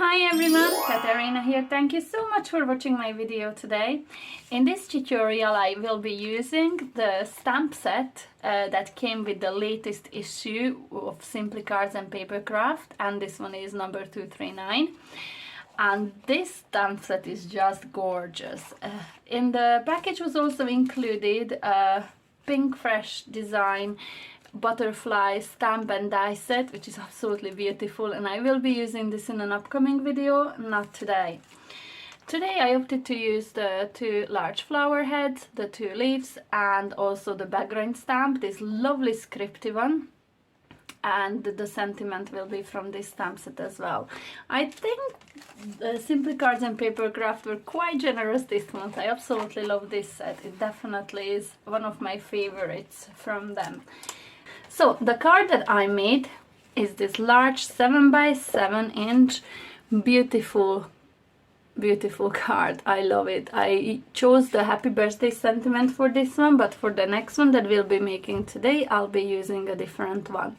Hi everyone, Katarina here. Thank you so much for watching my video today. In this tutorial I will be using the stamp set that came with the latest issue of Simply Cards and Papercraft, and this one is number 239. And this stamp set is just gorgeous. In the package was also included a pink fresh design butterfly stamp and die set, which is absolutely beautiful, and I will be using this in an upcoming video, not today. Today I opted to use the two large flower heads, the two leaves, and also the background stamp, this lovely scripty one, and the sentiment will be from this stamp set as well. I think the Simply Cards and Papercraft were quite generous this month. I absolutely love this set. It definitely is one of my favorites from them. So the card that I made is this large 7 by 7 inch beautiful card. I love it. I chose the happy birthday sentiment for this one, but for the next one that we'll be making today I'll be using a different one.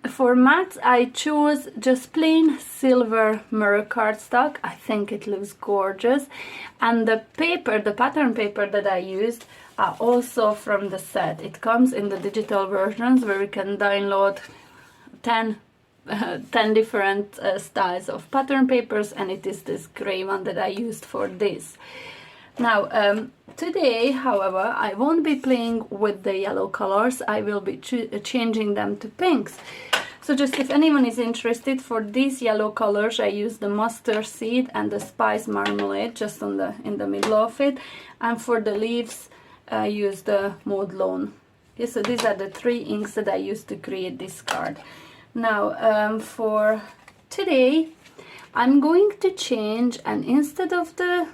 For mats I chose just plain silver mirror cardstock. I think it looks gorgeous, and the paper, the pattern paper that I used are also from the set. It comes in the digital versions where you can download 10 different styles of pattern papers, and it is this gray one that I used for this. Now today, however, I won't be playing with the yellow colors. I will be changing them to pinks. So just if anyone is interested, for these yellow colors I use the mustard seed and the spice marmalade just on in the middle of it, and for the leaves I use the Maud Lawn. Okay, so these are the three inks that I used to create this card. Now for today I'm going to change, and instead of the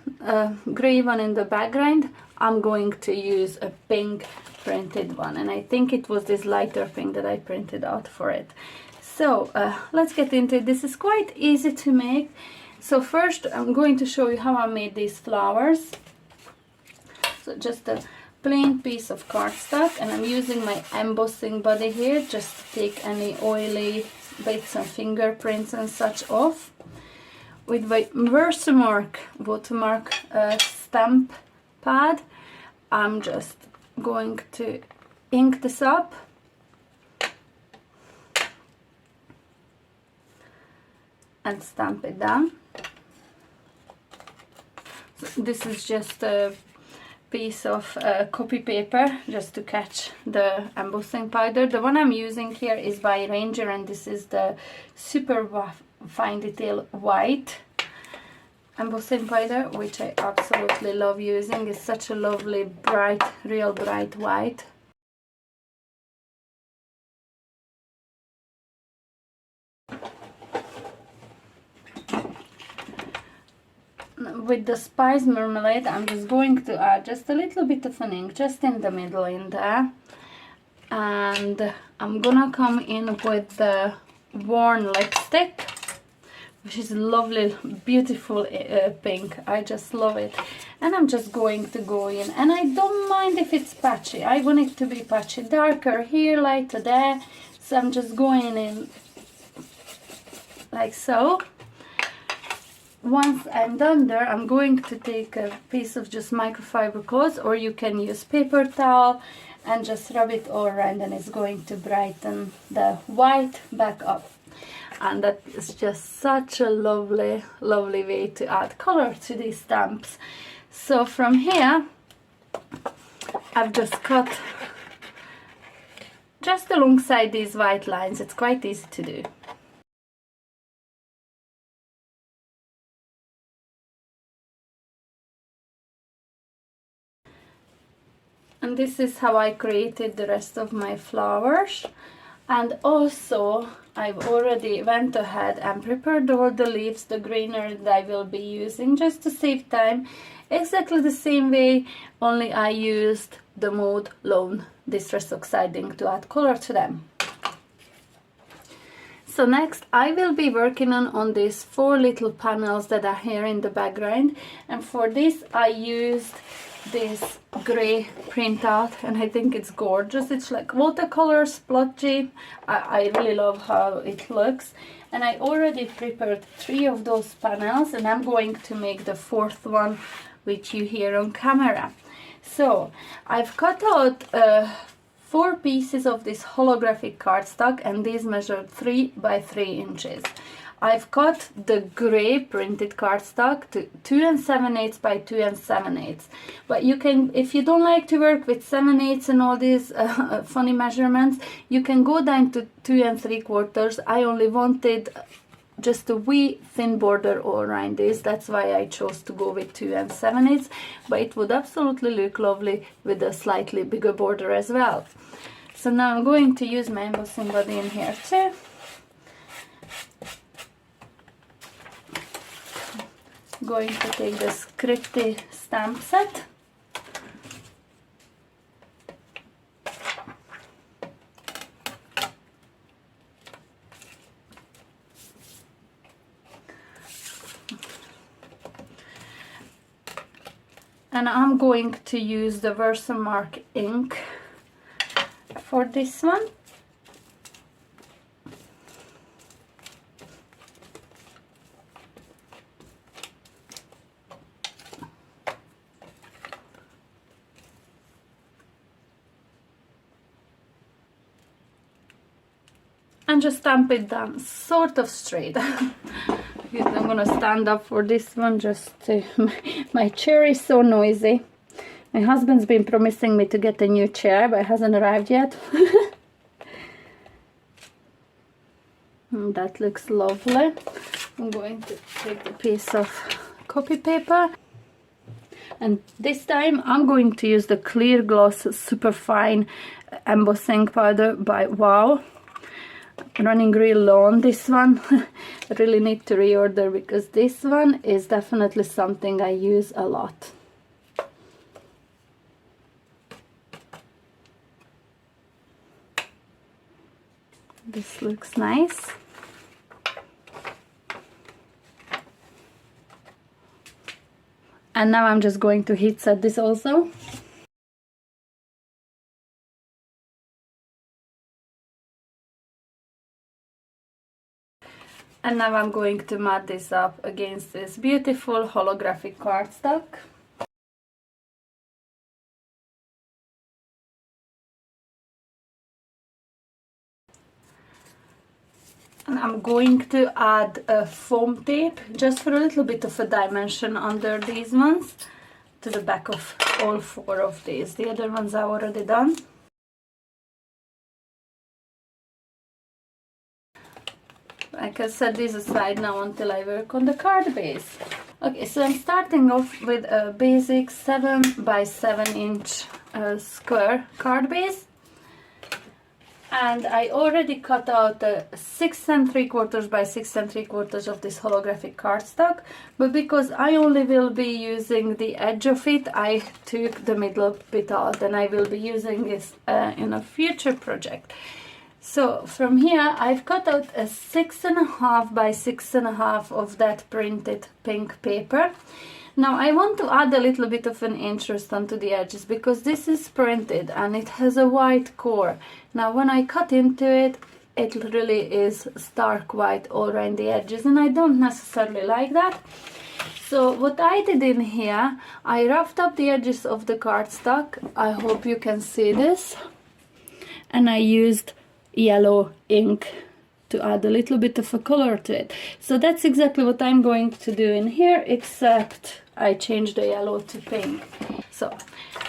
gray one in the background I'm going to use a pink printed one, and I think it was this lighter pink that I printed out for it. So let's get into it. This is quite easy to make. So first I'm going to show you how I made these flowers. So just a plain piece of cardstock, and I'm using my embossing body here just to take any oily bits and fingerprints and such off. With my Versamark watermark stamp pad I'm just going to ink this up and stamp it down. So this is just a piece of copy paper just to catch the embossing powder. The one I'm using here is by Ranger, and this is the super fine detail white embossing powder, which I absolutely love using. It's such a lovely bright, real bright white. With the spice marmalade I'm just going to add just a little bit of an ink just in the middle in there, and I'm gonna come in with the worn lipstick, which is lovely, beautiful pink. I just love it, and I'm just going to go in, and I don't mind if it's patchy. I want it to be patchy, darker here, lighter there, so I'm just going in like so. Once I'm done there, I'm going to take a piece of just microfiber cloth, or you can use paper towel, and just rub it all around, and it's going to brighten the white back up. And that is just such a lovely way to add color to these stamps. So from here I've just cut just alongside these white lines. It's quite easy to do. And this is how I created the rest of my flowers. And also I've already went ahead and prepared all the leaves, the greenery that I will be using just to save time, exactly the same way, only I used the Maud Lawn Distress Oxide ink to add color to them. So next I will be working on these 4 little panels that are here in the background, and for this I used this gray printout, and I think it's gorgeous. It's like watercolor splotchy. I really love how it looks, and I already prepared 3 of those panels, and I'm going to make the 4th one, which you hear on camera. So I've cut out 4 pieces of this holographic cardstock, and these measure 3 by 3 inches. I've cut the gray printed cardstock to 2 7/8 by 2 7/8. But you can, if you don't like to work with 7/8 and all these funny measurements, you can go down to 2 3/4. I only wanted just a wee thin border all around this. That's why I chose to go with 2 7/8. But it would absolutely look lovely with a slightly bigger border as well. So now I'm going to use my embossing body in here too. Going to take the scripty stamp set. And I'm going to use the Versamark ink for this one. And just stamp it down sort of straight. I'm gonna stand up for this one just to, my chair is so noisy. My husband's been promising me to get a new chair, but it hasn't arrived yet. That looks lovely. I'm going to take a piece of copy paper, and this time I'm going to use the clear gloss superfine embossing powder by Wow. Running real low on this one. I really need to reorder because this one is definitely something I use a lot. This looks nice. And now I'm just going to heat set this also. And now I'm going to mat this up against this beautiful holographic cardstock. And I'm going to add a foam tape just for a little bit of a dimension under these ones to the back of all 4 of these. The other ones are already done. I can set these aside now until I work on the card base. Okay, so I'm starting off with a basic 7 by 7 inch square card base. And I already cut out 6 3/4 by 6 3/4 of this holographic cardstock. But because I only will be using the edge of it, I took the middle bit out, and I will be using this in a future project. So from here I've cut out a 6.5 by 6.5 of that printed pink paper. Now I want to add a little bit of an interest onto the edges because this is printed and it has a white core. Now when I cut into it, it really is stark white all around the edges, and I don't necessarily like that. So what I did in here, I roughed up the edges of the cardstock. I hope you can see this. And I used yellow ink to add a little bit of a color to it. So that's exactly what I'm going to do in here, except I changed the yellow to pink. So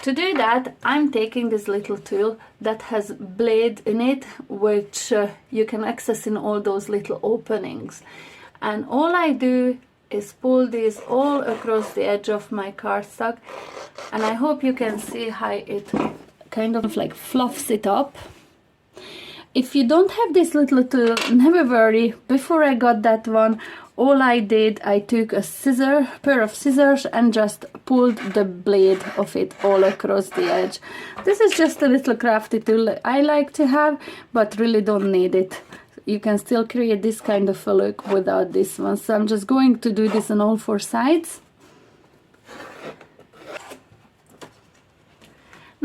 to do that, I'm taking this little tool that has blade in it, which you can access in all those little openings. And all I do is pull these all across the edge of my cardstock, and I hope you can see how it kind of like fluffs it up. If you don't have this little tool, never worry. Before I got that one, all I did, I took a pair of scissors and just pulled the blade of it all across the edge. This is just a little crafty tool I like to have, but really don't need it. You can still create this kind of a look without this one. So I'm just going to do this on all 4 sides.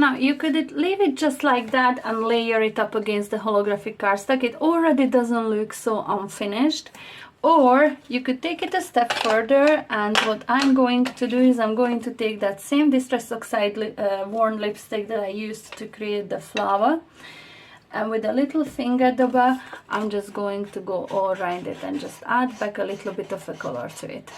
Now you could leave it just like that and layer it up against the holographic cardstock. It already doesn't look so unfinished. Or you could take it a step further, and what I'm going to do is I'm going to take that same Distress Oxide worn lipstick that I used to create the flower, and with a little finger dabber I'm just going to go all around it and just add back a little bit of a color to it.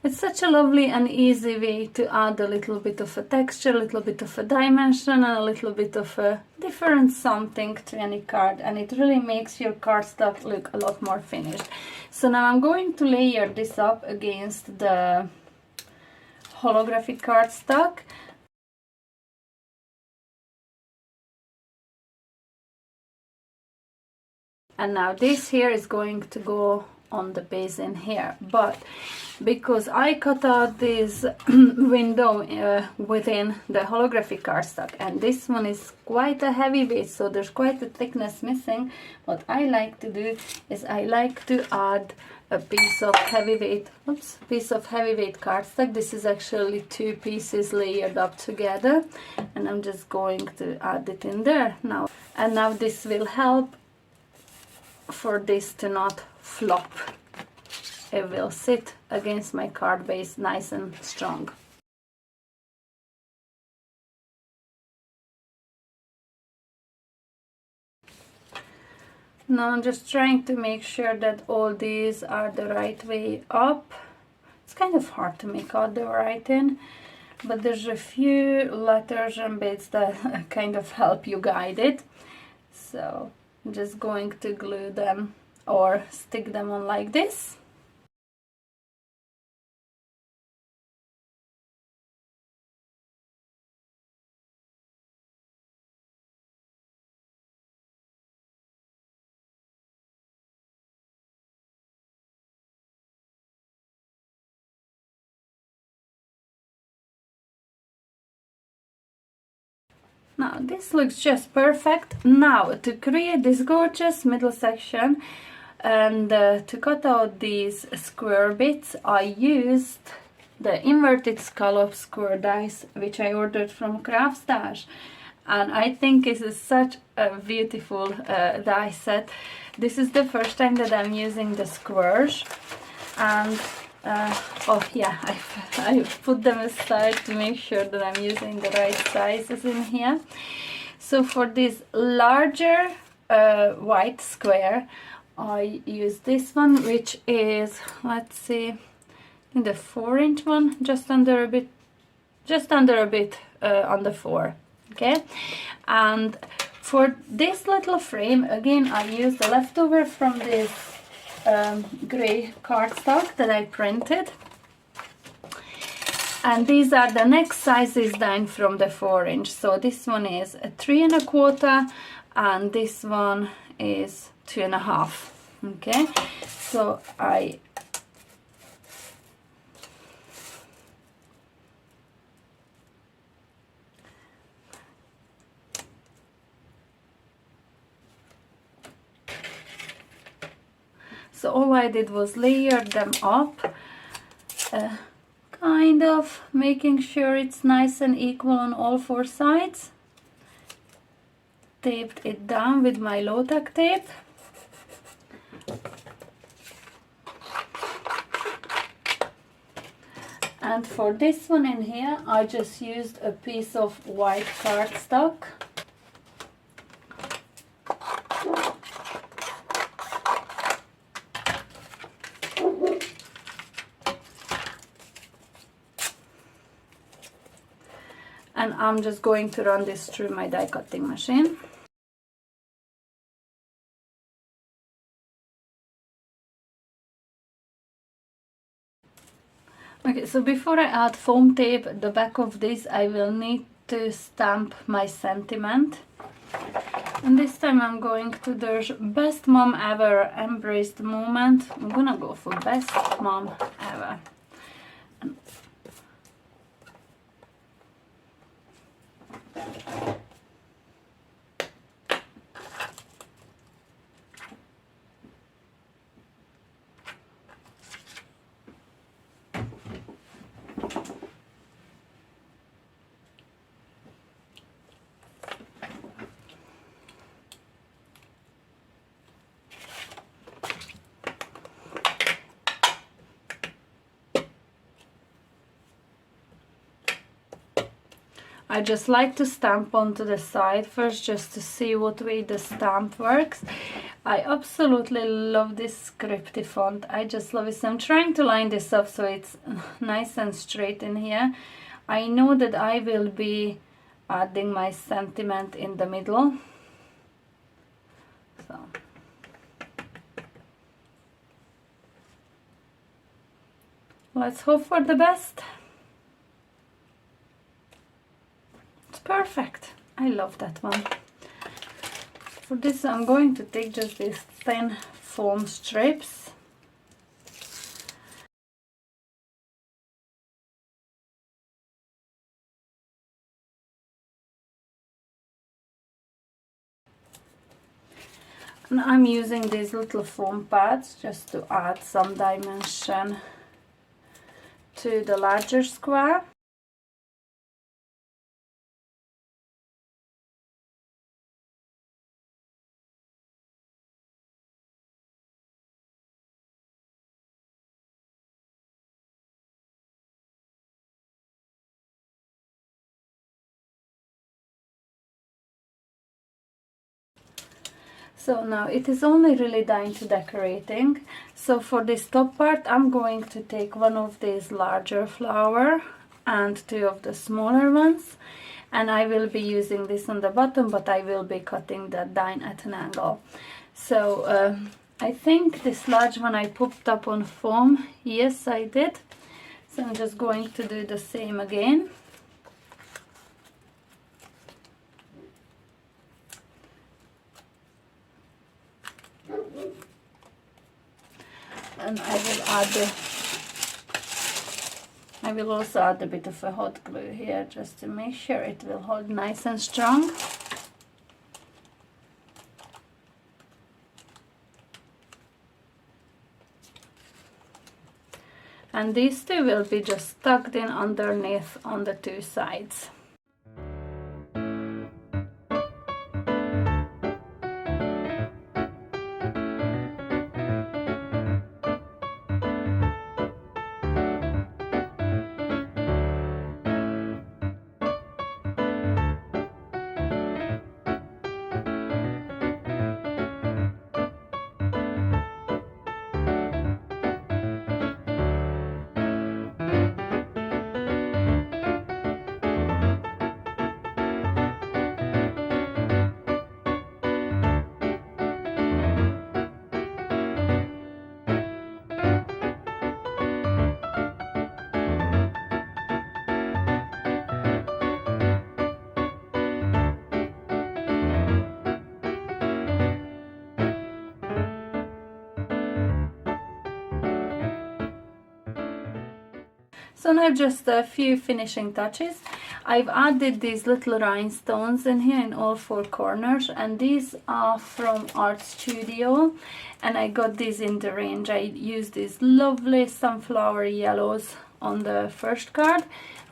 It's such a lovely and easy way to add a little bit of a texture, a little bit of a dimension, and a little bit of a different something to any card, and it really makes your cardstock look a lot more finished. So now I'm going to layer this up against the holographic cardstock. And now this here is going to go on the base in here, but because I cut out this window within the holographic cardstock, and this one is quite a heavy weight, so there's quite a thickness missing, what I like to do is I like to add a piece of heavyweight cardstock. This is actually 2 pieces layered up together, and I'm just going to add it in there now. And now this will help for this to not flop. It will sit against my card base nice and strong. Now I'm just trying to make sure that all these are the right way up. It's kind of hard to make out the writing, but there's a few letters and bits that kind of help you guide it. So I'm just going to glue them or stick them on like this. Now this looks just perfect. Now to create this gorgeous middle section and to cut out these square bits, I used the inverted scallop square dies which I ordered from Craft Stash, and I think this is such a beautiful die set. This is the first time that I'm using the squares, and oh yeah, I put them aside to make sure that I'm using the right sizes in here. So for this larger white square, I use this one, which is, let's see, I think the 4-inch one, just under a bit on the 4. Okay, and for this little frame, again, I use the leftover from this gray cardstock that I printed, and these are the next sizes down from the 4-inch. So this one is a 3 1/4 and this one is 2 1/2. Okay, so So all I did was layer them up, kind of making sure it's nice and equal on all 4 sides. Taped it down with my low-tack tape. And for this one in here, I just used a piece of white cardstock. And I'm just going to run this through my die cutting machine. Okay, so before I add foam tape, the back of this I will need to stamp my sentiment. And this time I'm going to the Best Mom Ever Embrace the Moment. I'm gonna go for Best Mom Ever. I just like to stamp onto the side first just to see what way the stamp works. I absolutely love this scripty font. I just love it. So I'm trying to line this up so it's nice and straight in here. I know that I will be adding my sentiment in the middle. So let's hope for the best. It's perfect. I love that one. For this I'm going to take just these thin foam strips. And I'm using these little foam pads just to add some dimension to the larger square. So now it is only really down to decorating. So for this top part I'm going to take one of these larger flower and two of the smaller ones, and I will be using this on the bottom, but I will be cutting that down at an angle. So I think this large one I popped up on foam. Yes, I did. So I'm just going to do the same again. And I will also add a bit of a hot glue here just to make sure it will hold nice and strong. And these two will be just tucked in underneath on the two sides. So now just a few finishing touches. I've added these little rhinestones in here in all four corners, and these are from Art Studio, and I got these in the range. I used these lovely sunflower yellows on the first card,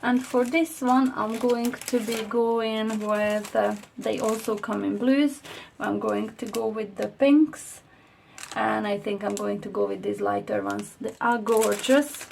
and for this one I'm going to be going with they also come in blues. I'm going to go with the pinks, and I think I'm going to go with these lighter ones. They are gorgeous.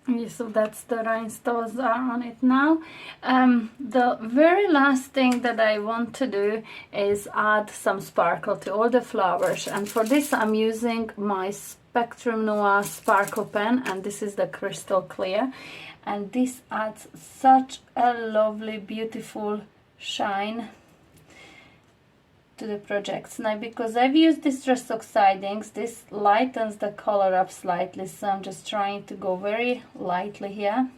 Yeah, so that's the rhinestones are on it now. The very last thing that I want to do is add some sparkle to all the flowers, and for this I'm using my Spectrum Noir sparkle pen, and this is the crystal clear, and this adds such a lovely beautiful shine to the projects. Now because I've used Distress Oxidings, this lightens the color up slightly, so I'm just trying to go very lightly here.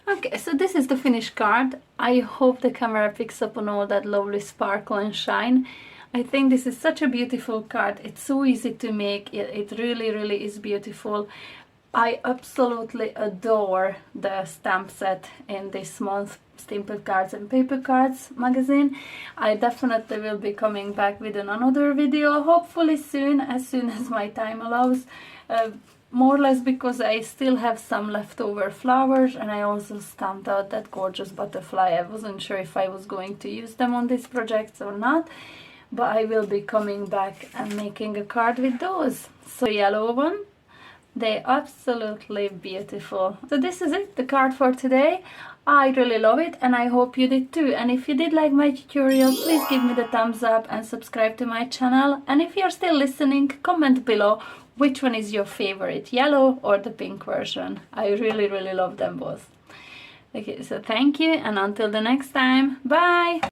Okay, so this is the finished card. I hope the camera picks up on all that lovely sparkle and shine. I think this is such a beautiful card. It's so easy to make. It really is beautiful. I absolutely adore the stamp set in this month Stamped Cards and Paper Cards magazine. I definitely will be coming back with another video, hopefully soon as my time allows. More or less because I still have some leftover flowers, and I also stamped out that gorgeous butterfly. I wasn't sure if I was going to use them on these projects or not, but I will be coming back and making a card with those. So yellow one, they're absolutely beautiful. So this is it, the card for today. I really love it, and I hope you did too. And if you did like my tutorial, please give me the thumbs up and subscribe to my channel. And if you're still listening, comment below which one is your favorite, yellow or the pink version. I really love them both. Okay, so thank you, and until the next time, bye!